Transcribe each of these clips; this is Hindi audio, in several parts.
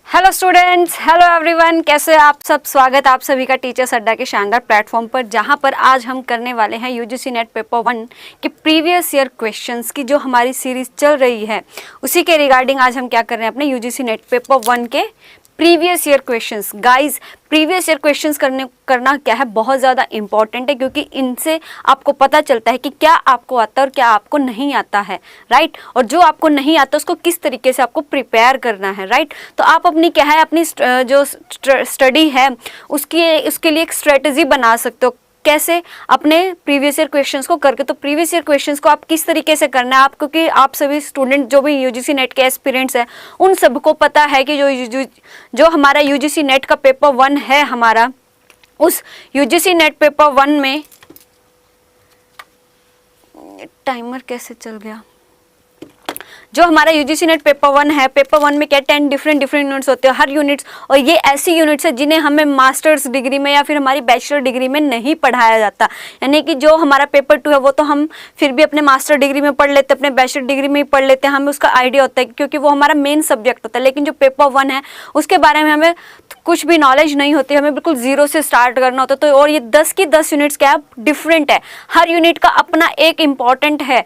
हेलो स्टूडेंट्स, हेलो एवरीवन, कैसे आप सब। स्वागत आप सभी का टीचर्स अड्डा के शानदार प्लेटफॉर्म पर, जहां पर आज हम करने वाले हैं यूजीसी नेट पेपर 1 के प्रीवियस ईयर क्वेश्चंस की जो हमारी सीरीज चल रही है उसी के रिगार्डिंग आज हम क्या कर रहे हैं, अपने यूजीसी नेट पेपर 1 के previous year questions. Guys, previous year questions करना क्या है, बहुत ज़्यादा इंपॉर्टेंट है, क्योंकि इनसे आपको पता चलता है कि क्या आपको आता है और क्या आपको नहीं आता है, राइट। और जो आपको नहीं आता उसको किस तरीके से आपको प्रिपेयर करना है, राइट। तो आप अपनी क्या है, अपनी जो स्टडी है उसके लिए एक स्ट्रेटजी बना सकते हो। कैसे? अपने प्रीवियस ईयर क्वेश्चंस को करके। तो प्रीवियस ईयर क्वेश्चंस को आप किस तरीके से करना है, आप क्योंकि आप सभी स्टूडेंट जो भी यूजीसी नेट के एस्पिरेंट्स हैं उन सबको पता है कि जो हमारा यूजीसी नेट का पेपर 1 है हमारा, उस यूजीसी नेट पेपर 1 में टाइमर कैसे चल गया, जो हमारा यूजीसी नेट पेपर 1 है, पेपर 1 में क्या 10 डिफरेंट यूनिट्स होते हैं, हर यूनिट्स। और ये ऐसी यूनिट्स है जिन्हें हमें मास्टर्स डिग्री में या फिर हमारी बैचलर डिग्री में नहीं पढ़ाया जाता। यानी कि जो हमारा पेपर 2 है वो तो हम फिर भी अपने मास्टर डिग्री में पढ़ लेते हैं, अपने बैचलर डिग्री में ही पढ़ लेते हैं, हमें उसका आइडिया होता है क्योंकि वो हमारा मेन सब्जेक्ट होता है। लेकिन जो पेपर 1 है उसके बारे में हमें कुछ भी नॉलेज नहीं होती, हमें बिल्कुल जीरो से स्टार्ट करना होता है। तो और ये 10 की 10 यूनिट्स क्या डिफरेंट है, हर यूनिट का अपना एक इम्पॉर्टेंट है,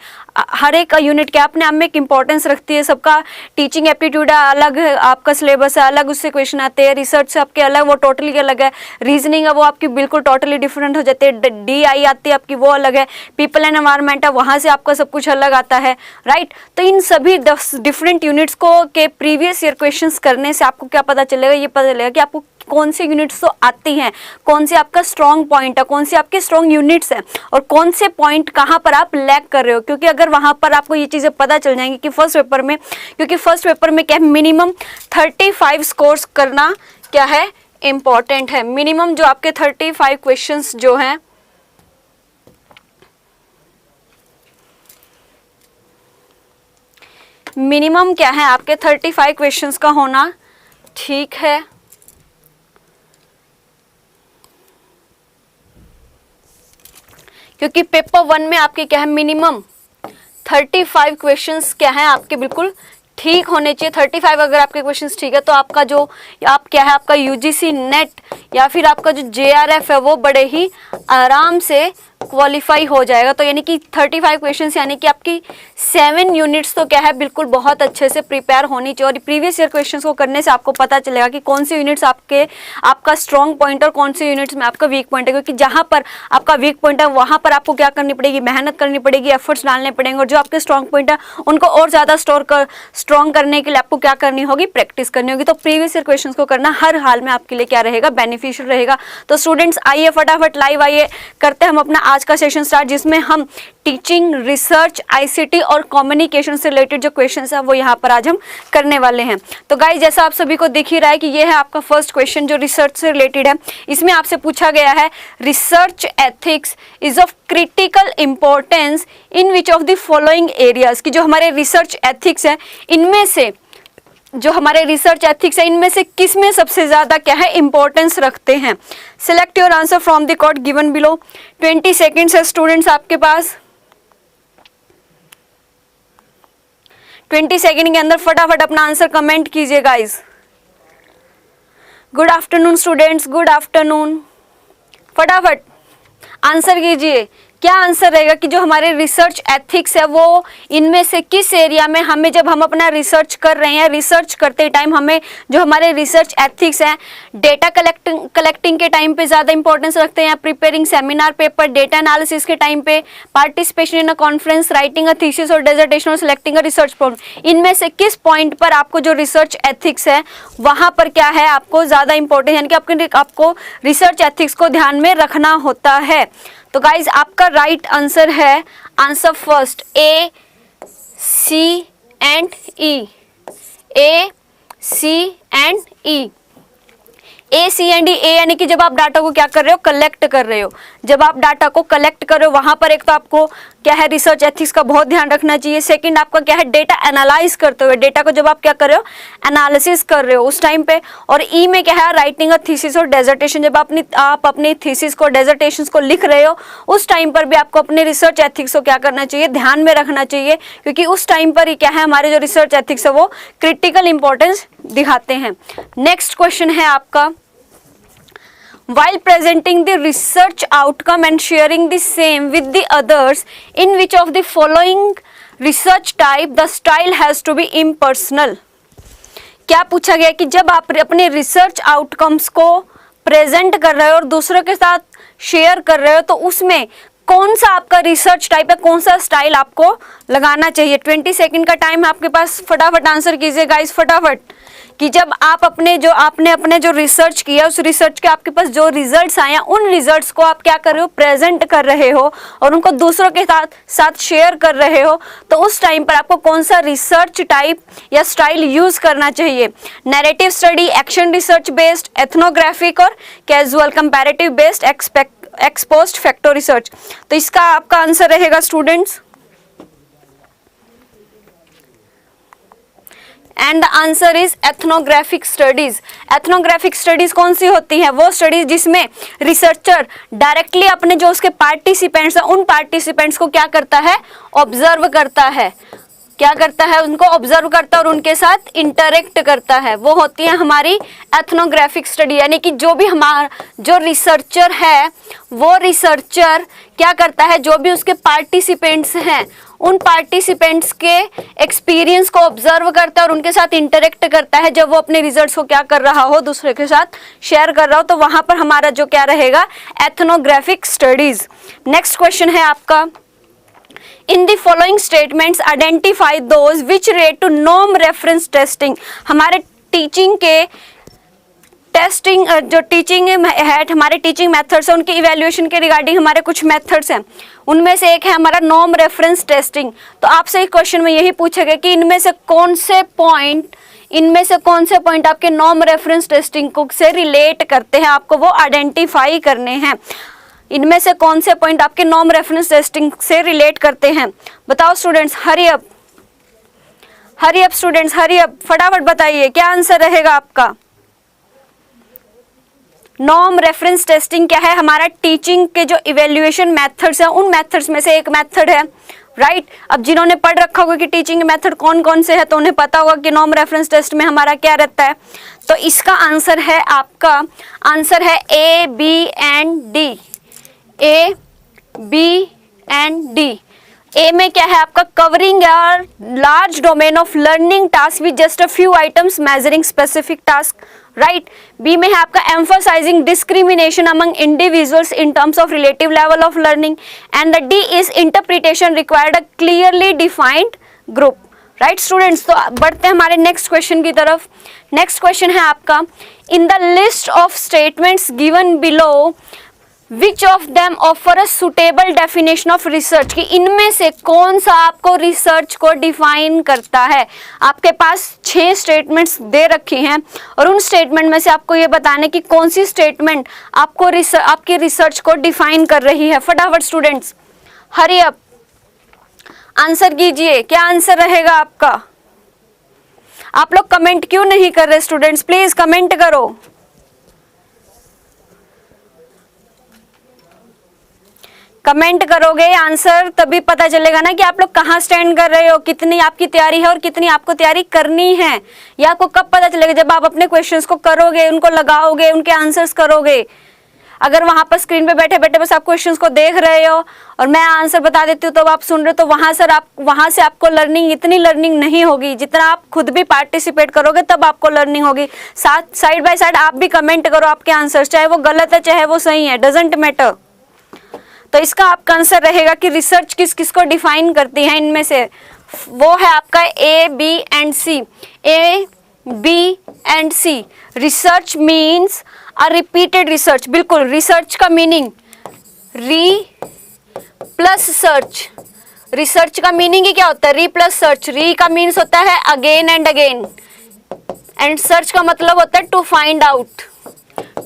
हर एक यूनिट क्या अपने आप में एक इम्पॉर्टेंस रखती है। सबका टीचिंग एप्टीट्यूड अलग है, आपका सिलेबस है अलग, उससे क्वेश्चन आते हैं। रिसर्च से आपके अलग, वो टोटली अलग है। रीजनिंग है वो आपकी बिल्कुल टोटली डिफरेंट हो जाती है। DI आती है आपकी, वो अलग है। पीपल एंड एनवायरनमेंट है, वहाँ से आपका सब कुछ अलग आता है, राइट। तो इन सभी 10 डिफरेंट यूनिट्स को के प्रीवियस ईयर क्वेश्चंस करने से आपको क्या पता चलेगा, ये पता चलेगा कि आपको कौन सी यूनिट्स तो आती हैं, कौन से आपका स्ट्रॉन्ग पॉइंट है, कौन से आपके स्ट्रॉन्ग यूनिट्स हैं और कौन से पॉइंट कहाँ पर आप लैग कर रहे हो। क्योंकि अगर वहाँ पर आपको ये चीज़ें पता चल जाएंगी कि फर्स्ट पेपर में, क्योंकि फर्स्ट पेपर में क्या है, मिनिमम 35 स्कोर्स करना क्या है, इम्पॉर्टेंट है। मिनिमम जो आपके 35 क्वेश्चंस जो हैं मिनिमम क्या है आपके 35 क्वेश्चंस का होना, ठीक है। क्योंकि पेपर 1 में आपके क्या है, मिनिमम 35 क्वेश्चंस क्या है आपके बिल्कुल ठीक होने चाहिए। 35 अगर आपके क्वेश्चंस ठीक है तो आपका जो आप क्या है, आपका यूजीसी नेट या फिर आपका जो JRF है वो बड़े ही आराम से क्वालिफाई हो जाएगा। तो यानी कि 35 क्वेश्चंस यानी कि आपकी 7 यूनिट्स तो क्या है बिल्कुल बहुत अच्छे से प्रिपेयर होनी चाहिए। और प्रीवियस ईयर क्वेश्चंस को करने से आपको पता चलेगा कि कौन सी यूनिट्स आपका स्ट्रॉन्ग पॉइंट और कौन सी यूनिट्स में आपका वीक पॉइंट है। क्योंकि जहां पर आपका वीक पॉइंट है वहां पर आपको क्या करनी पड़ेगी, मेहनत करनी पड़ेगी, एफर्ट्स डालने पड़ेंगे। और जो आपके स्ट्रॉन्ग पॉइंट है उनको और ज़्यादा स्ट्रॉन्ग करने के लिए आपको क्या करनी होगी, प्रैक्टिस करनी होगी। तो प्रीवियस ईयर क्वेश्चंस को करना हर हाल में आपके लिए क्या रहेगा, बेनिफिशियल रहेगा। तो स्टूडेंट्स आइए फटाफट लाइव आइए, करते हैं हम अपना आज का सेशन स्टार्ट, जिसमें हम टीचिंग, रिसर्च, ICT और कम्युनिकेशन से रिलेटेड जो क्वेश्चंस है वो यहाँ पर आज हम करने वाले हैं। तो गाइस, जैसा आप सभी को दिख ही रहा है कि ये है आपका फर्स्ट क्वेश्चन जो रिसर्च से रिलेटेड है। इसमें आपसे पूछा गया है, research ethics is of critical importance in which of the following areas. की जो हमारे रिसर्च एथिक्स है इनमें से इनमें से किस में सबसे ज्यादा क्या है, इंपॉर्टेंस रखते हैं। Select your answer from the code given below. 20 seconds है स्टूडेंट्स आपके पास। 20 सेकेंड के अंदर फटाफट अपना आंसर कमेंट कीजिए guys. Good afternoon students, good afternoon. फटाफट आंसर कीजिए, क्या आंसर रहेगा कि जो हमारे रिसर्च एथिक्स है वो इनमें से किस एरिया में हमें, जब हम अपना रिसर्च कर रहे हैं, रिसर्च करते टाइम हमें जो हमारे रिसर्च एथिक्स हैं, डेटा कलेक्टिंग के टाइम पे ज़्यादा इंपॉर्टेंस रखते हैं, या preparing seminar paper, data analysis के टाइम पे, participation in a conference, writing a thesis और डिसर्टेशन और सिलेक्टिंग अ रिसर्च प्रॉब्लम। इनमें से किस पॉइंट पर आपको जो रिसर्च एथिक्स है वहाँ पर क्या है आपको ज़्यादा इंपॉर्टेंट, यानी कि आपको रिसर्च एथिक्स को ध्यान में रखना होता है। तो गाइज आपका राइट आंसर है, answer first A, C and E। A, C and E। A, C and E। A यानी कि जब आप डाटा को क्या कर रहे हो, कलेक्ट कर रहे हो। जब आप डाटा को कलेक्ट कर रहे हो वहां पर एक तो आपको क्या है, रिसर्च एथिक्स का बहुत ध्यान रखना चाहिए। सेकंड आपका क्या है, डेटा एनालाइज करते हुए, डेटा को जब आप क्या कर रहे हो, एनालिसिस कर रहे हो उस टाइम पे। और ई में क्या है, राइटिंग अ थीसिस और डेजर्टेशन, जब आप अपनी थीसिस को, डेजर्टेशन को लिख रहे हो उस टाइम पर भी आपको अपने रिसर्च एथिक्स को क्या करना चाहिए, ध्यान में रखना चाहिए, क्योंकि उस टाइम पर ही क्या है, हमारे जो रिसर्च एथिक्स है वो क्रिटिकल इंपॉर्टेंस दिखाते हैं। नेक्स्ट क्वेश्चन है आपका, while presenting the research outcome and sharing the same with the others, in which of the following research type the style has to be impersonal? क्या पूछा गया कि जब आप अपने रिसर्च आउटकम्स को प्रेजेंट कर रहे हो और दूसरों के साथ शेयर कर रहे हो तो उसमें कौन सा आपका रिसर्च टाइप है, कौन सा स्टाइल आपको लगाना चाहिए। 20 सेकंड का टाइम है आपके पास, फटाफट आंसर कीजिए गाइस, फटाफट, कि जब आप आपने जो रिसर्च किया उस रिसर्च के आपके पास जो रिजल्ट्स आए उन रिजल्ट्स को आप क्या कर रहे हो, प्रेजेंट कर रहे हो और उनको दूसरों के साथ शेयर कर रहे हो, तो उस टाइम पर आपको कौन सा रिसर्च टाइप या स्टाइल यूज करना चाहिए। Narrative study, action research based, ethnographic और casual, comparative based, ex post facto research. तो इसका आपका आंसर रहेगा students, and the answer is ethnographic studies. Ethnographic studies कौन सी होती है, वो स्टडीज जिसमें रिसर्चर डायरेक्टली अपने जो उसके पार्टिसिपेंट्स हैं उन पार्टिसिपेंट्स को क्या करता है, ऑब्जर्व करता है, क्या करता है, उनको ऑब्जर्व करता है और उनके साथ इंटरेक्ट करता है, वो होती है हमारी एथनोग्राफिक स्टडी। यानी कि जो भी हमारा जो रिसर्चर है वो रिसर्चर क्या करता है, जो भी उसके पार्टिसिपेंट्स हैं उन पार्टिसिपेंट्स के एक्सपीरियंस को ऑब्जर्व करता है और उनके साथ इंटरेक्ट करता है। जब वो अपने रिजल्ट्स को क्या कर रहा हो, दूसरे के साथ शेयर कर रहा हो, तो वहां पर हमारा जो क्या रहेगा, एथनोग्राफिक स्टडीज। नेक्स्ट क्वेश्चन है आपका, in the following statements identify those which relate to norm reference testing. हमारे टीचिंग के टेस्टिंग जो टीचिंग है, हमारे टीचिंग मेथड्स हैं, उनके इवैल्यूएशन के रिगार्डिंग हमारे कुछ मेथड्स हैं, उनमें से एक है हमारा नॉर्म रेफरेंस टेस्टिंग। तो आपसे एक क्वेश्चन में यही पूछा गया कि इनमें से कौन से पॉइंट आपके नॉर्म रेफरेंस टेस्टिंग को से रिलेट करते हैं, आपको वो आइडेंटिफाई करने हैं। इनमें से कौन से पॉइंट आपके नॉर्म रेफरेंस टेस्टिंग से रिलेट करते हैं, बताओ students, hurry up students, hurry up, फटाफट बताइए क्या आंसर रहेगा आपका। नॉर्म रेफरेंस टेस्टिंग क्या है, हमारा टीचिंग के जो इवेल्युएशन मेथड्स हैं उन मेथड्स में से एक मेथड है, राइट। अब जिन्होंने पढ़ रखा होगा कि टीचिंग मेथड कौन कौन से है तो उन्हें पता होगा कि नॉर्म रेफरेंस टेस्ट में हमारा क्या रहता है। तो इसका आंसर है, आपका आंसर है A B and D, A B and D. A में क्या है आपका, covering a large domain of learning task with just a few items measuring specific task, right. B में है आपका emphasising discrimination among individuals in terms of relative level of learning, and the D is interpretation required a clearly defined group, right students. तो बढ़ते हैं हमारे नेक्स्ट क्वेश्चन की तरफ। नेक्स्ट क्वेश्चन है आपका, in the list of statements given below which of them offer a suitable definition of research, कि इनमें से कौन सा आपको रिसर्च को डिफाइन करता है। आपके पास 6 स्टेटमेंट्स दे रखी हैं और उन स्टेटमेंट में से आपको ये बताने की कौन सी स्टेटमेंट आपको आपकी रिसर्च को डिफाइन कर रही है। फटाफट स्टूडेंट्स हरी अप, आंसर कीजिए, क्या आंसर रहेगा आपका। आप लोग कमेंट क्यों नहीं कर रहे स्टूडेंट्स, प्लीज कमेंट करो। कमेंट करोगे आंसर तभी पता चलेगा ना कि आप लोग कहाँ स्टैंड कर रहे हो, कितनी आपकी तैयारी है और कितनी आपको तैयारी करनी है। ये आपको कब पता चलेगा, जब आप अपने क्वेश्चंस को करोगे, उनको लगाओगे, उनके आंसर्स करोगे। अगर वहां पर स्क्रीन पे बैठे बैठे बस आप क्वेश्चंस को देख रहे हो और मैं आंसर बता देती हूँ तो आप सुन रहे हो, तो वहां से आपको लर्निंग, इतनी लर्निंग नहीं होगी। जितना आप खुद भी पार्टिसिपेट करोगे तब आपको लर्निंग होगी। साथ साइड बाय साइड आप भी कमेंट करो आपके आंसर, चाहे वो गलत है चाहे वो सही है, डजेंट मैटर। तो इसका आपका आंसर रहेगा कि रिसर्च किस किस को डिफाइन करती है, इनमें से वो है आपका A B and C. A B and C, research means a repeated research. बिल्कुल, रिसर्च का meaning re plus search. Research का मीनिंग ही क्या होता है, री प्लस सर्च। री का मीन्स होता है again and again, and search का मतलब होता है to find out,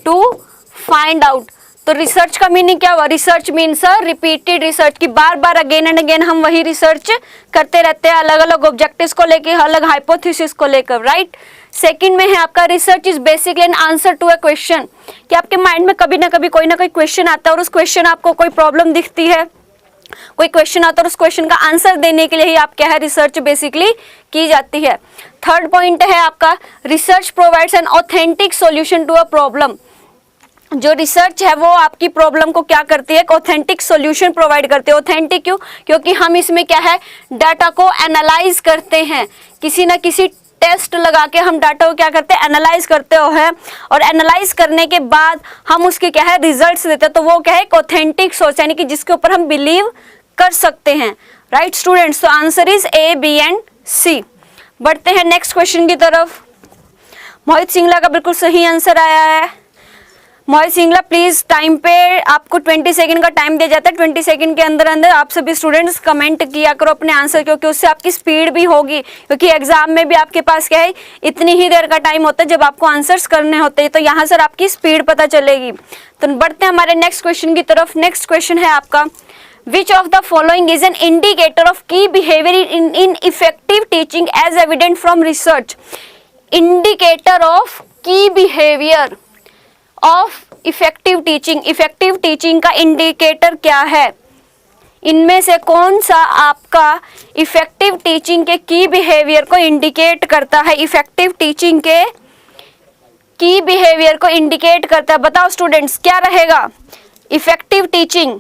to find out. तो रिसर्च का मीनिंग क्या हुआ? रिसर्च मीन्स रिपीटेड रिसर्च, की बार बार अगेन एंड अगेन हम वही रिसर्च करते रहते हैं, अलग अलग ऑब्जेक्टिव्स को लेकर, अलग हाइपोथेसिस को लेकर, राइट। सेकंड में है आपका research is basically an answer to a question, कि आपके माइंड में कभी ना कभी कोई ना कोई क्वेश्चन आता है और उस क्वेश्चन आपको कोई प्रॉब्लम दिखती है, कोई क्वेश्चन आता है और उस क्वेश्चन का आंसर देने के लिए ही आप क्या है रिसर्च बेसिकली की जाती है। थर्ड पॉइंट है आपका research provides an authentic solution to a problem, जो रिसर्च है वो आपकी प्रॉब्लम को क्या करती है? एक ऑथेंटिक सॉल्यूशन प्रोवाइड करती है। ऑथेंटिक क्यों? क्योंकि हम इसमें क्या है डाटा को एनालाइज करते हैं, किसी ना किसी टेस्ट लगा के हम डाटा को क्या करते हैं? एनालाइज करते हैं, और एनालाइज करने के बाद हम उसके क्या है रिजल्ट्स देते हैं, तो वो क्या है एक ऑथेंटिक सोच, यानी कि जिसके ऊपर हम बिलीव कर सकते हैं, राइट स्टूडेंट्स। तो answer is A, B and C. बढ़ते हैं नेक्स्ट क्वेश्चन की तरफ। मोहित सिंगला का बिल्कुल सही आंसर आया है। मोहित सिंगला प्लीज टाइम पे आपको 20 सेकंड का टाइम दिया जाता है, 20 सेकंड के अंदर अंदर आप सभी स्टूडेंट्स कमेंट किया करो अपने आंसर, क्योंकि उससे आपकी स्पीड भी होगी, क्योंकि एग्जाम में भी आपके पास क्या है इतनी ही देर का टाइम होता है जब आपको आंसर्स करने होते हैं, तो यहाँ से आपकी स्पीड पता चलेगी। तो बढ़ते हैं हमारे नेक्स्ट क्वेश्चन की तरफ। नेक्स्ट क्वेश्चन है आपका Which of the following is an indicator of key behavior in effective teaching as evident from research? Indicator of key behavior of effective teaching. Effective teaching का इंडिकेटर क्या है? इनमें से कौन सा आपका इफेक्टिव टीचिंग के की बिहेवियर को इंडिकेट करता है? इफेक्टिव टीचिंग के की बिहेवियर को इंडिकेट करता है, बताओ स्टूडेंट्स क्या रहेगा? इफेक्टिव टीचिंग,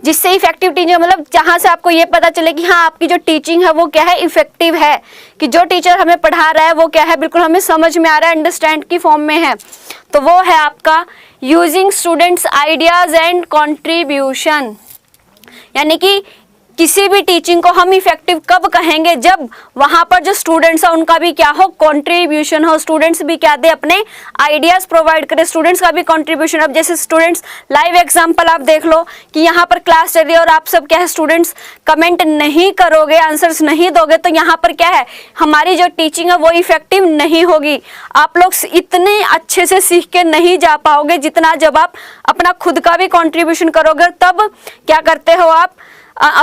जिससे इफेक्टिव टीचिंग मतलब जहां से आपको ये पता चले कि हाँ आपकी जो टीचिंग है वो क्या है इफेक्टिव है, कि जो टीचर हमें पढ़ा रहा है वो क्या है बिल्कुल हमें समझ में आ रहा है, अंडरस्टैंड की फॉर्म में है, तो वो है आपका using students ideas and contribution. यानी कि किसी भी टीचिंग को हम इफेक्टिव कब कहेंगे? जब वहां पर जो स्टूडेंट्स है उनका भी क्या हो कंट्रीब्यूशन हो, स्टूडेंट्स भी क्या दे अपने आइडियाज प्रोवाइड करें, स्टूडेंट्स का भी कंट्रीब्यूशन। अब जैसे स्टूडेंट्स लाइव एग्जांपल आप देख लो कि यहाँ पर क्लास चल रही है और आप सब क्या है स्टूडेंट्स कमेंट नहीं करोगे, आंसर्स नहीं दोगे, तो यहाँ पर क्या है हमारी जो टीचिंग है वो इफेक्टिव नहीं होगी। आप लोग इतने अच्छे से सीख के नहीं जा पाओगे जितना जब आप अपना खुद का भी कंट्रीब्यूशन करोगे, तब क्या करते हो आप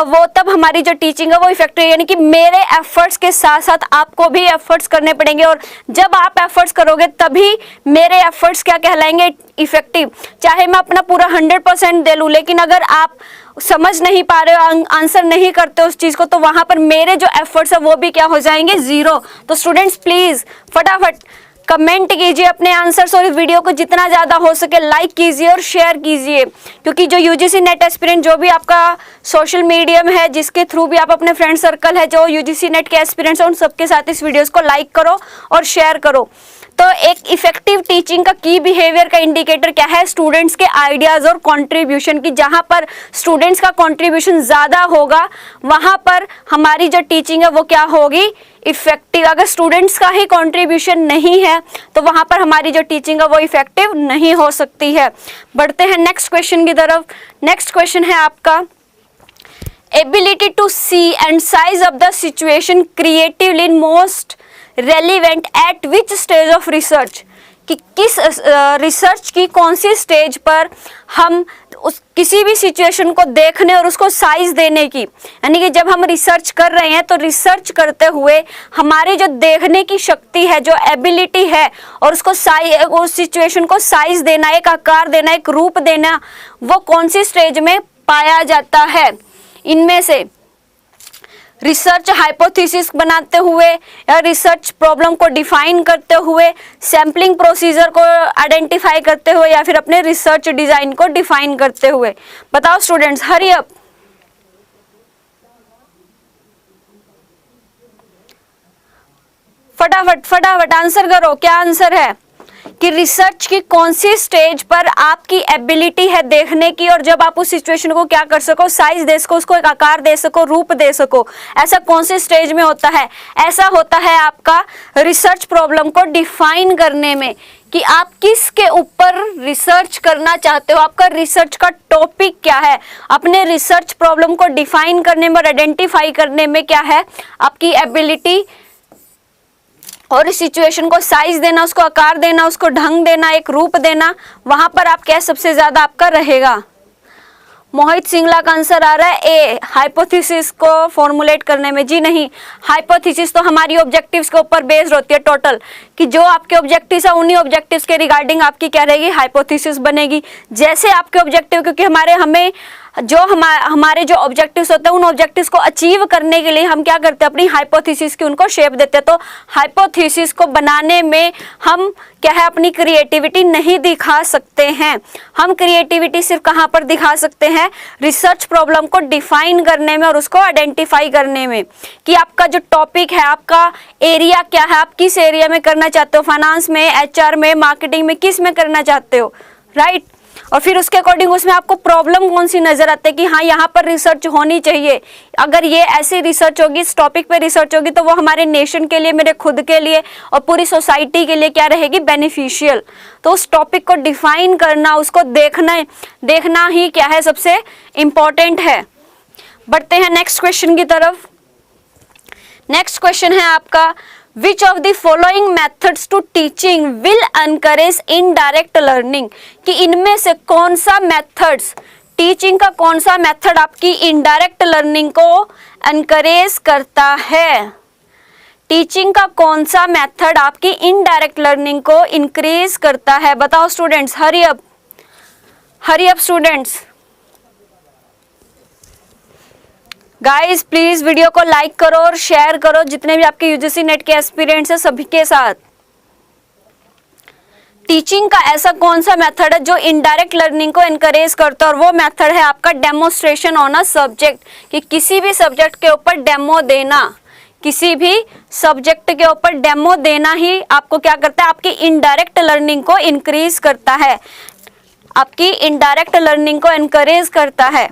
वो तब हमारी जो टीचिंग है वो इफेक्टिव, यानी कि मेरे एफर्ट्स के साथ साथ आपको भी एफर्ट्स करने पड़ेंगे, और जब आप एफर्ट्स करोगे तभी मेरे एफर्ट्स क्या कहलाएंगे इफेक्टिव। चाहे मैं अपना पूरा 100% दे लूं, लेकिन अगर आप समझ नहीं पा रहे हो, आंसर नहीं करते उस चीज को, तो वहां पर मेरे जो एफर्ट्स है वो भी क्या हो जाएंगे जीरो। तो स्टूडेंट्स प्लीज फटाफट कमेंट कीजिए अपने आंसर्स, और इस वीडियो को जितना ज़्यादा हो सके लाइक कीजिए और शेयर कीजिए, क्योंकि जो यूजीसी नेट एस्पिरेंट जो भी आपका सोशल मीडियम है जिसके थ्रू भी आप अपने फ्रेंड सर्कल है जो यूजीसी नेट के एस्पिरेंट्स हैं उन सबके साथ इस वीडियोस को लाइक करो और शेयर करो। तो एक इफेक्टिव टीचिंग का की बिहेवियर का इंडिकेटर क्या है? स्टूडेंट्स के आइडियाज और कंट्रीब्यूशन की, जहां पर स्टूडेंट्स का कंट्रीब्यूशन ज़्यादा होगा वहां पर हमारी जो टीचिंग है वो क्या होगी इफेक्टिव। अगर स्टूडेंट्स का ही कंट्रीब्यूशन नहीं है तो वहां पर हमारी जो टीचिंग है वो इफेक्टिव नहीं हो सकती है। बढ़ते हैं नेक्स्ट क्वेश्चन की तरफ। नेक्स्ट क्वेश्चन है आपका ability to see and size of the situation creatively in most relevant at which stage of research, कि किस रिसर्च की कौन सी स्टेज पर हम उस किसी भी सिचुएशन को देखने और उसको साइज देने की, यानी कि जब हम रिसर्च कर रहे हैं तो रिसर्च करते हुए हमारी जो देखने की शक्ति है, जो एबिलिटी है, और उसको उस सिचुएशन को साइज देना, एक आकार देना, एक रूप देना, वो कौन सी स्टेज में पाया जाता है? इनमें से रिसर्च हाइपोथेसिस बनाते हुए, या रिसर्च प्रॉब्लम को डिफाइन करते हुए, सैम्पलिंग प्रोसीजर को आइडेंटिफाई करते हुए, या फिर अपने रिसर्च डिजाइन को डिफाइन करते हुए। बताओ स्टूडेंट्स, हरी अप। फटाफट फटाफट आंसर करो, क्या आंसर है कि रिसर्च की कौन सी स्टेज पर आपकी एबिलिटी है देखने की, और जब आप उस सिचुएशन को क्या कर सको साइज दे सको, उसको एक आकार दे सको, रूप दे सको, ऐसा कौन सी स्टेज में होता है? ऐसा होता है आपका रिसर्च प्रॉब्लम को डिफाइन करने में, कि आप किसके ऊपर रिसर्च करना चाहते हो, आपका रिसर्च का टॉपिक क्या है, अपने रिसर्च प्रॉब्लम को डिफाइन करने में और आइडेंटिफाई करने में क्या है आपकी एबिलिटी और इस सिचुएशन को साइज देना, उसको आकार देना, उसको ढंग देना, एक रूप देना, वहां पर आप क्या सबसे ज्यादा आपका रहेगा। मोहित सिंगला का आंसर आ रहा है ए, हाइपोथेसिस को फॉर्मुलेट करने में। जी नहीं, हाइपोथेसिस तो हमारी ऑब्जेक्टिव्स के ऊपर बेस्ड होती है टोटल, कि जो आपके ऑब्जेक्टिव्स है उन्हीं ऑब्जेक्टिव्स के रिगार्डिंग आपकी क्या रहेगी, हाइपोथेसिस बनेगी। जैसे आपके ऑब्जेक्टिव, क्योंकि हमें जो हमारे जो ऑब्जेक्टिव्स होते हैं उन ऑब्जेक्टिव्स को अचीव करने के लिए हम क्या करते हैं, अपनी हाइपोथेसिस की उनको शेप देते हैं। तो हाइपोथेसिस को बनाने में हम क्या है, अपनी क्रिएटिविटी नहीं दिखा सकते हैं। हम क्रिएटिविटी सिर्फ कहाँ पर दिखा सकते हैं, रिसर्च प्रॉब्लम को डिफाइन करने में और उसको आइडेंटिफाई करने में, कि आपका जो टॉपिक है, आपका एरिया क्या है, आप किस एरिया में करना चाहते हो, फाइनेंस में, एचआर में, मार्केटिंग में, किस में करना चाहते हो, राइट। और फिर उसके अकॉर्डिंग उसमें आपको प्रॉब्लम कौन सी नजर आती है कि हाँ यहाँ पर रिसर्च होनी चाहिए। अगर ये ऐसी रिसर्च होगी, इस टॉपिक पे रिसर्च होगी, तो वो हमारे नेशन के लिए, मेरे खुद के लिए और पूरी सोसाइटी के लिए क्या रहेगी, बेनिफिशियल। तो उस टॉपिक को डिफाइन करना, उसको देखना ही क्या है, सबसे इंपॉर्टेंट है। बढ़ते हैं नेक्स्ट क्वेश्चन की तरफ। नेक्स्ट क्वेश्चन है आपका, Which of the following methods to teaching will encourage indirect learning? कि इनमें से कौन सा मेथड्स, टीचिंग का कौन सा मेथड आपकी इनडायरेक्ट लर्निंग को एनकरेज करता है। टीचिंग का कौन सा मेथड आपकी इनडायरेक्ट लर्निंग को इंक्रीज करता है, बताओ students, hurry up students. Guys please video को लाइक करो और शेयर करो, जितने भी आपके यूजीसी नेट के एस्पिरेंट्स हैं सभी के साथ। टीचिंग का ऐसा कौन सा मेथड है जो इनडायरेक्ट लर्निंग को एनकरेज करता है, और वो मेथड है आपका डेमोस्ट्रेशन ऑन अ सब्जेक्ट, कि किसी भी सब्जेक्ट के ऊपर डेमो देना, किसी भी सब्जेक्ट के ऊपर डेमो देना ही आपको क्या करता है, आपकी इनडायरेक्ट लर्निंग को इंक्रीज करता है, आपकी इनडायरेक्ट लर्निंग को एनकरेज करता है।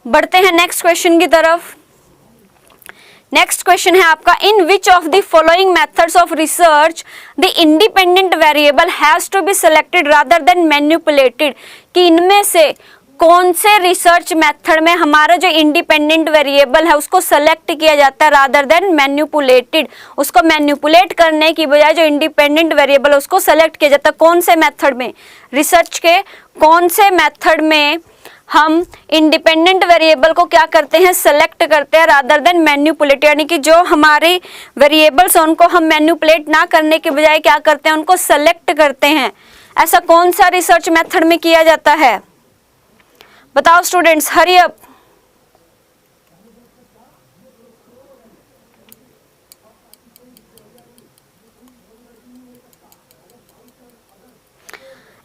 बढ़ते हैं नेक्स्ट क्वेश्चन की तरफ। नेक्स्ट क्वेश्चन है आपका, in which of the following methods of research the independent variable has to be selected rather than manipulated, कि इनमें से कौन से रिसर्च मेथड में हमारा जो इंडिपेंडेंट वेरिएबल है उसको सेलेक्ट किया जाता है रादर देन मैनिपुलेटेड, उसको मैनिपुलेट करने की बजाय जो इंडिपेंडेंट वेरिएबल है उसको सेलेक्ट किया जाता है। कौन से मेथड में, रिसर्च के कौन से मेथड में हम इंडिपेंडेंट वेरिएबल को क्या करते हैं, सेलेक्ट करते हैं रादर देन मैनिपुलेट, यानी कि जो हमारे वेरिएबल्स हैं उनको हम मैनिपुलेट ना करने के बजाय क्या करते हैं, उनको सेलेक्ट करते हैं। ऐसा कौन सा रिसर्च मेथड में किया जाता है, बताओ स्टूडेंट्स, हरी अप।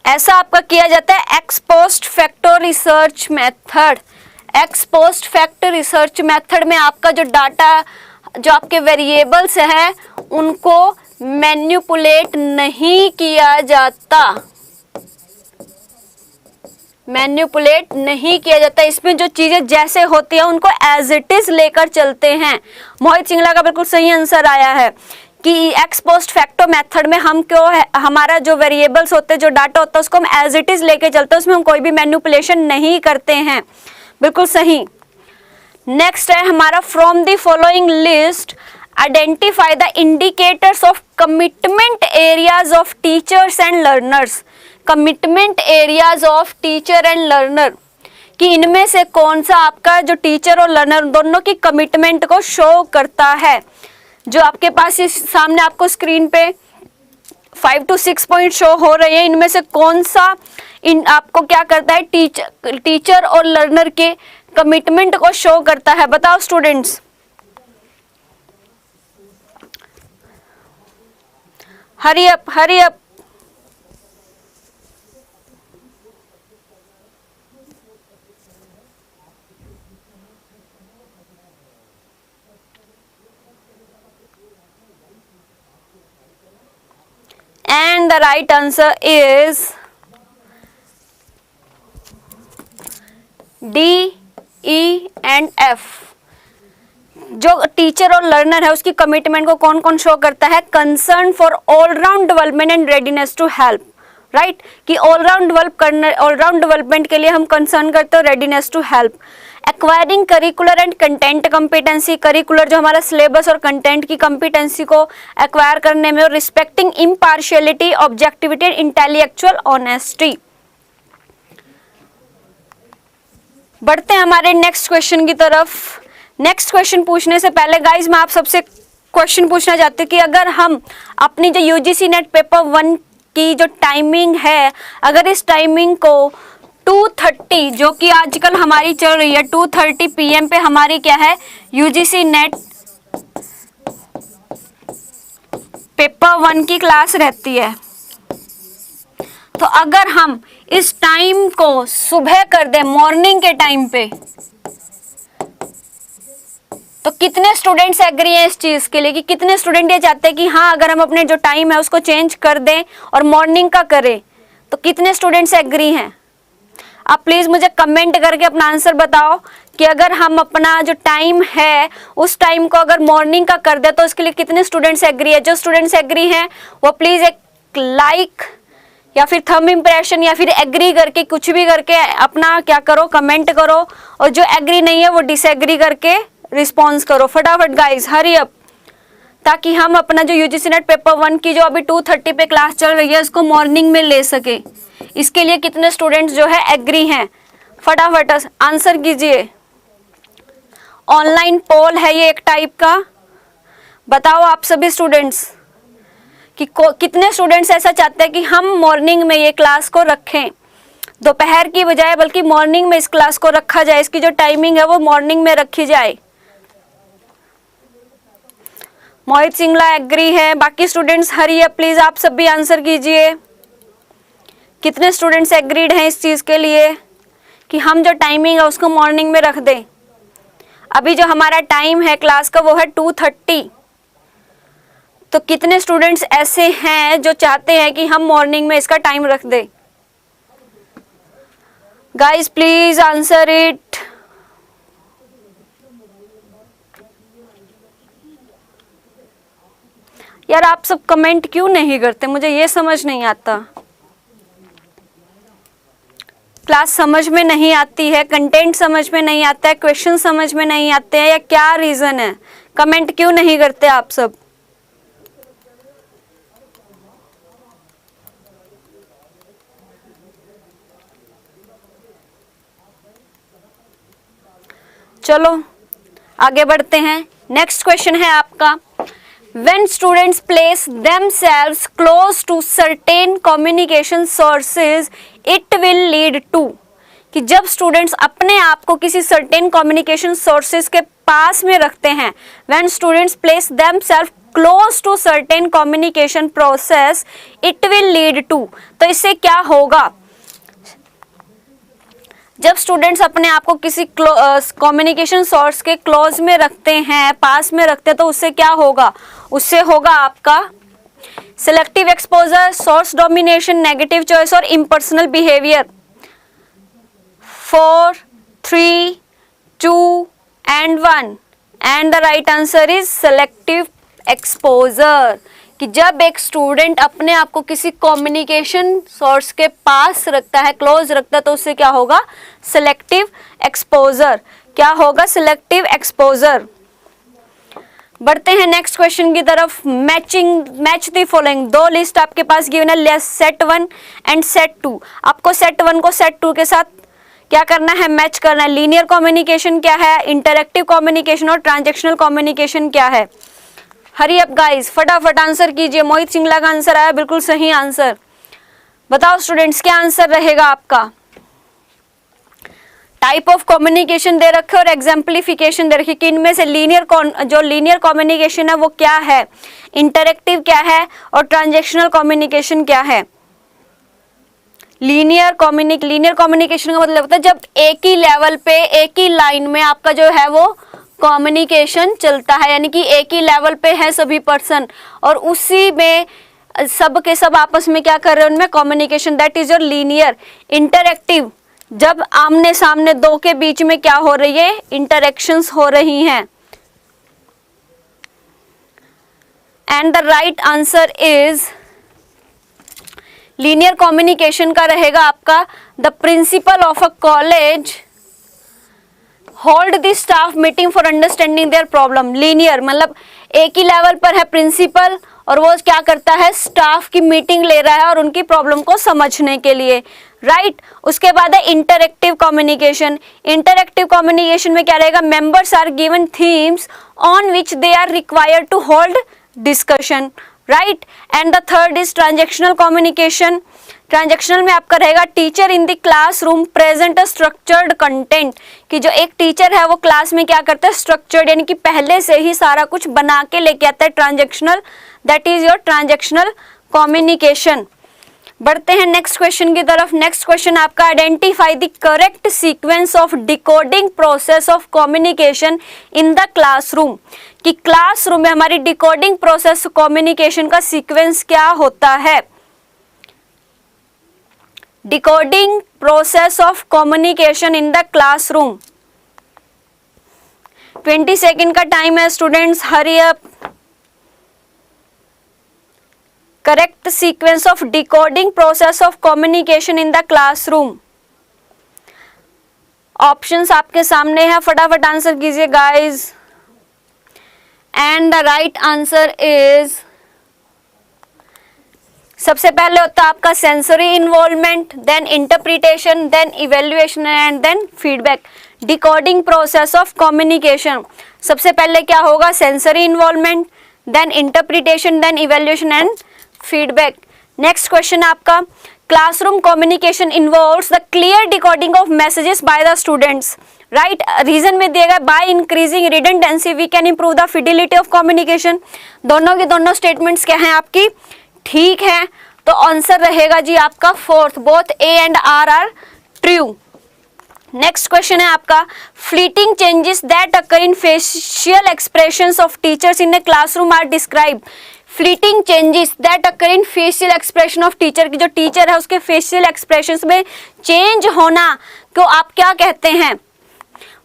ऐसा आपका किया जाता है x post facto research method. X post fact research method में आपका जो डाटा, जो आपके वेरिएबल्स है उनको मैनिपुलेट नहीं किया जाता, मैनिपुलेट नहीं किया जाता। इसमें जो चीजें जैसे होती है उनको एज इट इज लेकर चलते हैं। मोहित सिंगला का बिल्कुल सही आंसर आया है कि एक्स पोस्ट फैक्टो मेथड में हम क्यों है, हमारा जो वेरिएबल्स होते हैं, जो डाटा होता है उसको हम एज इट इज लेके चलते हैं, उसमें हम कोई भी मैनिपुलेशन नहीं करते हैं, बिल्कुल सही। नेक्स्ट है हमारा, from the following list identify the indicators of commitment areas of teachers and learners. Commitment areas of teacher and learner, कि इनमें से कौन सा आपका जो टीचर और लर्नर दोनों की कमिटमेंट को शो करता है। जो आपके पास इस सामने आपको स्क्रीन पे 5 to 6 पॉइंट शो हो रहे हैं, इनमें से कौन सा आपको क्या करता है, टीचर और लर्नर के कमिटमेंट को शो करता है, बताओ students. Hurry up, hurry up. And the right answer is D, E and F। जो टीचर और लर्नर है उसकी कमिटमेंट को कौन कौन शो करता है, concern for all round development and readiness to help, right, कि ऑलराउंड डेवलपमेंट के लिए हम कंसर्न करते हो, readiness to help. Acquiring curricular and content competency, curricular जो हमारा सिलेबस और कंटेंट की कॉम्पिटेंसी को एक्वायर करने में, और respecting impartiality, objectivity, intellectual honesty. बढ़ते हैं हमारे नेक्स्ट क्वेश्चन की तरफ। नेक्स्ट क्वेश्चन पूछने से पहले गाइज मैं आप सबसे क्वेश्चन पूछना चाहती हूँ कि अगर हम अपनी जो यूजीसी नेट पेपर 1 की जो टाइमिंग है, अगर इस टाइमिंग को 2:30 जो कि आजकल हमारी चल रही है 2:30 PM पे हमारी क्या है यूजीसी नेट पेपर 1 की क्लास रहती है, तो अगर हम इस टाइम को सुबह कर दें मॉर्निंग के टाइम पे, तो कितने स्टूडेंट्स एग्री हैं इस चीज के लिए, कि कितने स्टूडेंट ये चाहते हैं कि हाँ अगर हम अपने जो टाइम है उसको चेंज कर दें और मॉर्निंग का करें, तो कितने स्टूडेंट्स एग्री हैं? आप प्लीज मुझे कमेंट करके अपना आंसर बताओ कि अगर हम अपना जो टाइम है उस टाइम को अगर मॉर्निंग का कर दे तो इसके लिए कितने स्टूडेंट्स एग्री है। जो स्टूडेंट्स एग्री हैं वो प्लीज एक लाइक या फिर थंब इंप्रेशन या फिर एग्री करके कुछ भी करके अपना क्या करो, कमेंट करो, और जो एग्री नहीं है वो डिसएग्री करके रिस्पॉन्स करो फटाफट गाइज, हरी अप, ताकि हम अपना जो यूजीसी नेट पेपर 1 की जो अभी 2:30 पे क्लास चल रही है उसको मॉर्निंग में ले सके। इसके लिए कितने स्टूडेंट्स जो है एग्री हैं, फटाफट आंसर कीजिए। ऑनलाइन पोल है ये एक टाइप का, बताओ आप सभी स्टूडेंट्स कि कितने स्टूडेंट्स ऐसा चाहते हैं कि हम मॉर्निंग में ये क्लास को रखें, दोपहर की बजाय बल्कि मॉर्निंग में इस क्लास को रखा जाए, इसकी जो टाइमिंग है वो मॉर्निंग में रखी जाए। मोहित सिंगला एग्री है, बाकी स्टूडेंट्स हरी है, प्लीज आप सब भी आंसर कीजिए। कितने स्टूडेंट्स एग्रीड हैं इस चीज के लिए कि हम जो टाइमिंग है उसको मॉर्निंग में रख दें। अभी जो हमारा टाइम है क्लास का वो है 2:30, तो कितने स्टूडेंट्स ऐसे हैं जो चाहते हैं कि हम मॉर्निंग में इसका टाइम रख दें? Guys please answer it. यार आप सब कमेंट क्यों नहीं करते, मुझे ये समझ नहीं आता। क्लास समझ में नहीं आती है, कंटेंट समझ में नहीं आता है, क्वेश्चन समझ में नहीं आते हैं, या क्या रीजन है? कमेंट क्यों नहीं करते आप सब? चलो आगे बढ़ते हैं। नेक्स्ट क्वेश्चन है आपका, when students place themselves close to certain communication sources it will lead to, कि जब स्टूडेंट्स अपने आप को किसी सर्टेन कम्युनिकेशन सोर्सेज के पास में रखते हैं, when students place themselves close to certain communication process it will lead to, तो इससे क्या होगा? जब स्टूडेंट्स अपने आप को किसी कम्युनिकेशन सोर्स के क्लोज में रखते हैं, पास में रखते हैं, तो उससे क्या होगा? उससे होगा आपका selective exposure, source domination, negative choice और impersonal behaviour. 4, 3, 2 and 1 and the right answer is selective exposure. कि जब एक स्टूडेंट अपने आप को किसी कम्युनिकेशन सोर्स के पास रखता है, क्लोज रखता है, तो उससे क्या होगा? Selective exposure. क्या होगा? Selective exposure. बढ़ते हैं नेक्स्ट क्वेश्चन की तरफ। मैच द फॉलोइंग, दो लिस्ट आपके पास गिवन है, सेट 1 एंड सेट 2। आपको सेट 1 को सेट 2 के साथ क्या करना है? मैच करना है। लीनियर कम्युनिकेशन क्या है, इंटरैक्टिव कम्युनिकेशन और ट्रांजैक्शनल कम्युनिकेशन क्या है? हरी अप गाइस, फटाफट आंसर कीजिए। मोहित सिंगला का आंसर आया, बिल्कुल सही आंसर। बताओ स्टूडेंट्स क्या आंसर रहेगा आपका? टाइप ऑफ कम्युनिकेशन दे रखे और एग्जाम्पलिफिकेशन दे रखी कि इनमें से जो लीनियर कम्युनिकेशन है वो क्या है, इंटरैक्टिव क्या है और ट्रांजैक्शनल कम्युनिकेशन क्या है। लीनियर कम्युनिकेशन का मतलब होता है जब एक ही लेवल पे, एक ही लाइन में आपका जो है वो कम्युनिकेशन चलता है, यानी कि एक ही लेवल पे है सभी पर्सन और उसी में सब के सब आपस में क्या कर रहे हैं, उनमें communication, that is your linear. Interactive, जब आमने सामने दो के बीच में क्या हो रही है, इंटरैक्शंस हो रही हैं। And the right answer is linear communication का रहेगा आपका the principle of a college hold the staff meeting for understanding their problem. Linear मतलब एक ही लेवल पर है प्रिंसिपल और वो क्या करता है, स्टाफ की मीटिंग ले रहा है और उनकी प्रॉब्लम को समझने के लिए, राइट। उसके बाद है इंटरएक्टिव कम्युनिकेशन। इंटरएक्टिव कम्युनिकेशन में क्या रहेगा, members are given themes on which they are required to hold discussion, right. And the third is transactional communication. Transactional में आपका रहेगा teacher in the classroom present a structured content, कि जो एक टीचर है वो क्लास में क्या करता है, स्ट्रक्चर्ड यानी कि पहले से ही सारा कुछ बना के लेके आता है। Transactional, that is your transactional communication. बढ़ते हैं नेक्स्ट क्वेश्चन की तरफ। नेक्स्ट क्वेश्चन आपका identify the correct sequence of decoding process of communication in the classroom, कि क्लासरूम में हमारी डिकोडिंग प्रोसेस कम्युनिकेशन का सीक्वेंस क्या होता है। Decoding process of communication in the classroom. 20 second का टाइम है students, hurry up. Correct sequence of decoding process of communication in the classroom. Options आपके सामने है, फटाफट आंसर कीजिए guys. And the right answer is, सबसे पहले होता है आपका sensory involvement, then interpretation, then evaluation and then feedback. Decoding process of communication, सबसे पहले क्या होगा, sensory involvement, then interpretation, then evaluation and feedback. Next question आपका, classroom communication involves the clear decoding of messages by the students, right. Reason में दिएगा by increasing redundancy we can improve the fidelity of communication. दोनों के दोनों स्टेटमेंट्स क्या हैं आपकी, ठीक है। तो आंसर रहेगा जी आपका fourth, both A and R true. Next question है आपका, fleeting changes that occur in facial expressions of teachers in a classroom are describe. Fleeting changes that occur in facial expression of teacher, की जो टीचर है उसके फेशियल एक्सप्रेशंस में चेंज होना को आप क्या कहते हैं,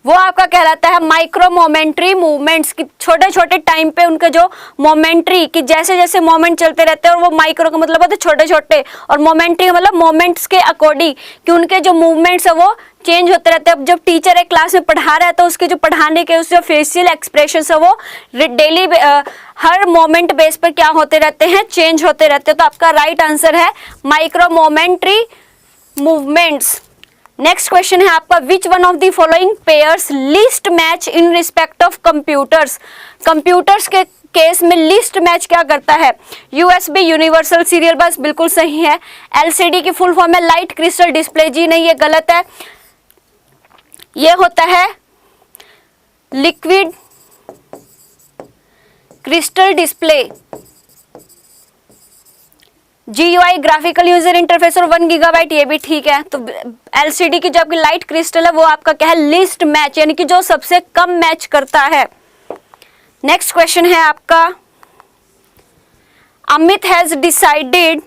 वो आपका कहलाता है माइक्रो मोमेंट्री मूवमेंट्स। की छोटे छोटे टाइम पे उनके जो मोमेंट्री, कि जैसे जैसे मोमेंट चलते रहते हैं, और वो माइक्रो का मतलब होता है छोटे छोटे, और मोमेंट्री का मतलब मोमेंट्स के अकॉर्डिंग, कि उनके जो मूवमेंट्स है वो चेंज होते रहते हैं। अब जब टीचर एक क्लास में पढ़ा रहा है तो उसके जो पढ़ाने के उसके फेशियल एक्सप्रेशन है वो डेली हर मोमेंट बेस पर क्या होते रहते हैं, चेंज होते रहते हैं। तो आपका राइट आंसर है micro momentary movements. Next question है आपका, which one of the following pairs list match in respect of computers. Computers के केस में लिस्ट मैच क्या करता है, यूएसबी यूनिवर्सल सीरियल बस, बिल्कुल सही है। एलसीडी की फुल फॉर्म है लाइट क्रिस्टल डिस्प्ले, जी नहीं ये गलत है। ये होता है liquid crystal display. GUI graphical user interface और 1 गीगाबाइट, ये भी ठीक है। तो एलसीडी की जो आपकी लाइट क्रिस्टल है वो आपका क्या है, लिस्ट मैच, यानी कि जो सबसे कम मैच करता है। नेक्स्ट क्वेश्चन है आपका, Amit has decided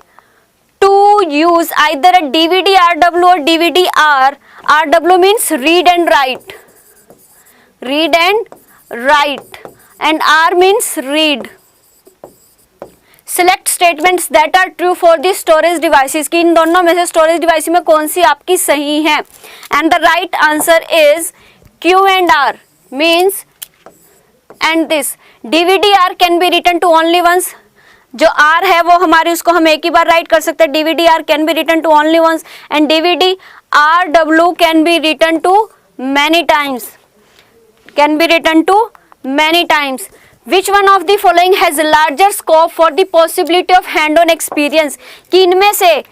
to use either a DVD RW or DVD R। RW means read and write, read and write, and R means read. Select statements that are true for the storage devices, की इन दोनों में से स्टोरेज डिवाइस में कौन सी आपकी सही है। And the right answer is Q and R means and this. DVD R can be written to only once, जो R है वो हमारी उसको हम एक ही बार राइट कर सकते हैं। DVD R can be written to only once and DVD RW can be written to many times, can be written to many times. Which one of the following has larger scope for the possibility of hand-on experience? कि इनमें से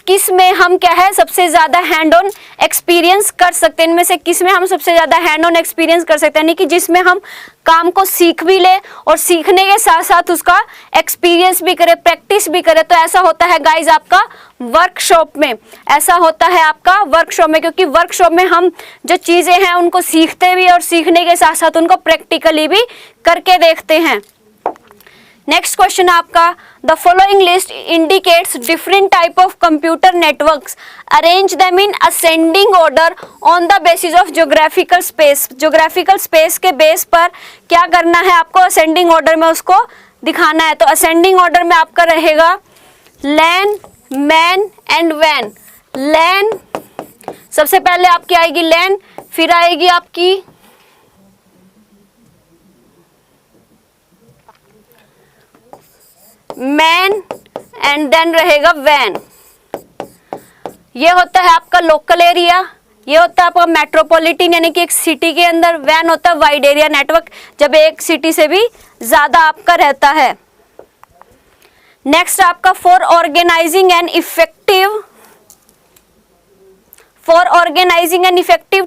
किस में हम क्या है सबसे ज्यादा हैंड ऑन एक्सपीरियंस कर सकते हैं, इनमें से किस में हम सबसे ज्यादा हैंड ऑन एक्सपीरियंस कर सकते हैं, यानी कि जिसमें हम काम को सीख भी ले और सीखने के साथ साथ उसका एक्सपीरियंस भी करे, प्रैक्टिस भी करे। तो ऐसा होता है गाइज आपका वर्कशॉप में, ऐसा होता है आपका वर्कशॉप में, क्योंकि वर्कशॉप में हम जो चीजें हैं उनको सीखते भी और सीखने के साथ साथ उनको प्रैक्टिकली भी करके देखते हैं। नेक्स्ट क्वेश्चन आपका, the following list indicates different type of computer networks, arrange them in ascending order on the basis of geographical space. Geographical space के बेस पर क्या करना है आपको, असेंडिंग ऑर्डर में उसको दिखाना है। तो असेंडिंग ऑर्डर में आपका रहेगा लैन, मैन एंड वैन। लैन सबसे पहले आपकी आएगी लैन, फिर आएगी आपकी मैन एंड देन रहेगा वैन। ये होता है आपका लोकल एरिया, ये होता है आपका मेट्रोपॉलिटन यानी कि एक सिटी के अंदर। वैन होता है वाइड एरिया नेटवर्क, जब एक सिटी से भी ज्यादा आपका रहता है। नेक्स्ट आपका for organising an effective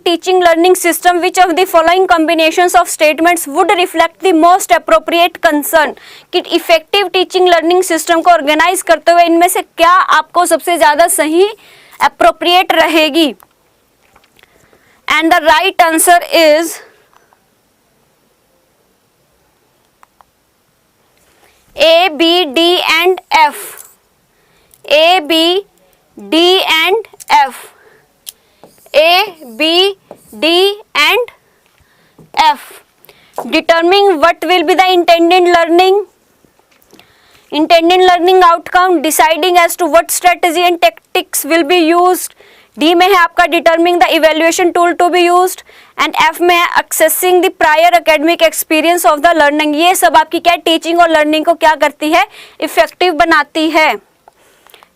teaching learning system which of the following combinations of statements would reflect the most appropriate concern. कि इफेक्टिव टीचिंग लर्निंग सिस्टम को ऑर्गेनाइज करते हुए इनमें से क्या आपको सबसे ज्यादा सही अप्रोप्रिएट रहेगी। And the right answer is A, B, D and F. A, B, D and F. A, B, D and F. Determining what will be the intended learning outcome, deciding as to what strategy and tactics will be used. D में है आपका determining the evaluation tool to be used and F में है accessing the prior academic experience of the learning. ये सब आपकी क्या टीचिंग और लर्निंग को क्या करती है, इफेक्टिव बनाती है।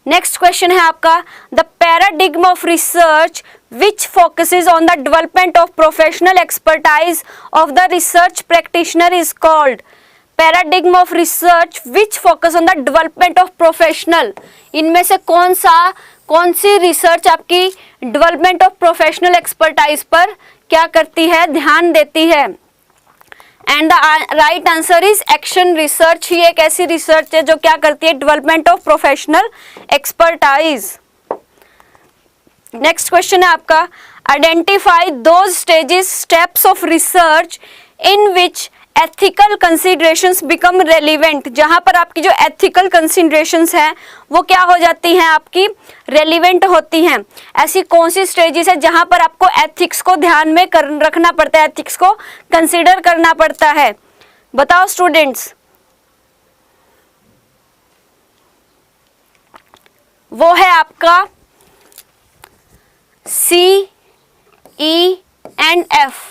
नेक्स्ट क्वेश्चन है आपका the paradigm of research which focuses on the development of professional expertise of the research practitioner is called. Paradigm of research which focus on the development of professional, इनमें से कौन सी रिसर्च आपकी डेवलपमेंट ऑफ प्रोफेशनल एक्सपर्टाइज पर क्या करती है, ध्यान देती है। And the right answer is action research ही एक ऐसी रिसर्च है जो क्या करती है, development of professional expertise. Next question है आपका identify those steps of research in which ethical considerations become relevant. जहां पर आपकी जो एथिकल कंसिडरेशंस हैं वो क्या हो जाती हैं, आपकी रेलिवेंट होती हैं। ऐसी कौन सी स्टेजेस है जहां पर आपको एथिक्स को ध्यान में रखना पड़ता है, एथिक्स को कंसीडर करना पड़ता है, बताओ स्टूडेंट्स। वो है आपका C, E एंड F।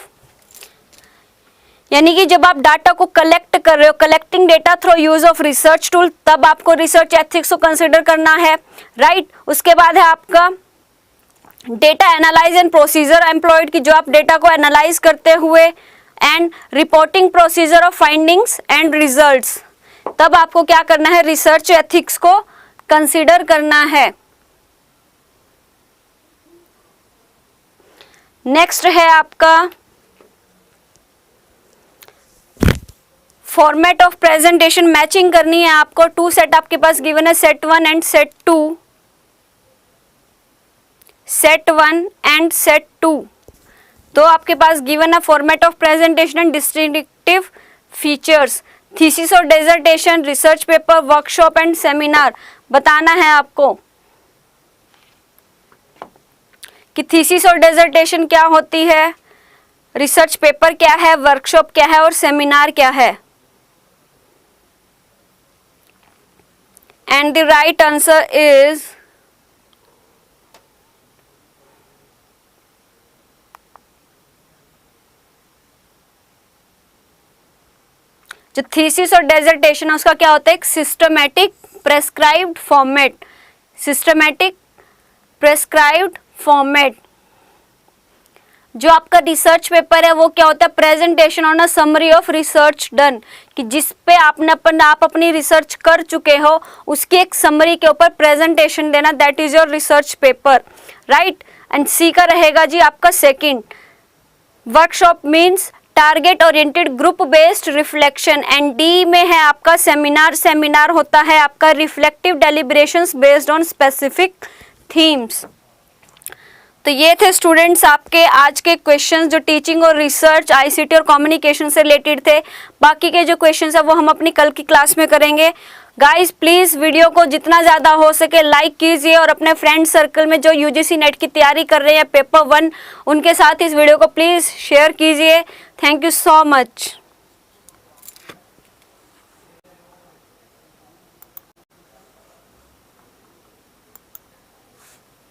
यानी कि जब आप डाटा को कलेक्ट कर रहे हो, collecting data through use of research tool, तब आपको रिसर्च एथिक्स को कंसीडर करना है, राइट। उसके बाद है आपका data analyse and procedure employed की जो आप डेटा को एनालाइज करते हुए and reporting procedure of findings and results, तब आपको क्या करना है, रिसर्च एथिक्स को कंसीडर करना है। नेक्स्ट है आपका फॉर्मेट ऑफ प्रेजेंटेशन मैचिंग करनी है आपको। 2 सेट आपके पास गिवन है, set 1 and set 2, set 1 and set 2। तो आपके पास गिवन है format of presentation and distinctive features, thesis और dissertation, research paper, workshop and seminar. बताना है आपको कि थीसिस और डिसर्टेशन क्या होती है, रिसर्च पेपर क्या है, वर्कशॉप क्या है और सेमिनार क्या है। And the right answer is जो थीसिस और डिसर्टेशन है उसका क्या होता है, एक systematic prescribed format, systematic prescribed format. जो आपका रिसर्च पेपर है वो क्या होता है, presentation on a summary of research done, कि जिस पे आप अपनी रिसर्च कर चुके हो उसकी एक समरी के ऊपर प्रेजेंटेशन देना, that is your research paper, right. And C का रहेगा जी आपका second. Workshop means target oriented group based reflection. And D में है आपका सेमिनार, सेमिनार होता है आपका reflective deliberations based on specific themes. तो ये थे स्टूडेंट्स आपके आज के क्वेश्चंस जो टीचिंग और रिसर्च, आईसीटी और कम्युनिकेशन से रिलेटेड थे। बाकी के जो क्वेश्चंस है वो हम अपनी कल की क्लास में करेंगे। गाइस प्लीज वीडियो को जितना ज़्यादा हो सके लाइक कीजिए और अपने फ्रेंड सर्कल में जो यूजीसी नेट की तैयारी कर रहे हैं पेपर 1 उनके साथ इस वीडियो को प्लीज़ शेयर कीजिए। Thank you so much.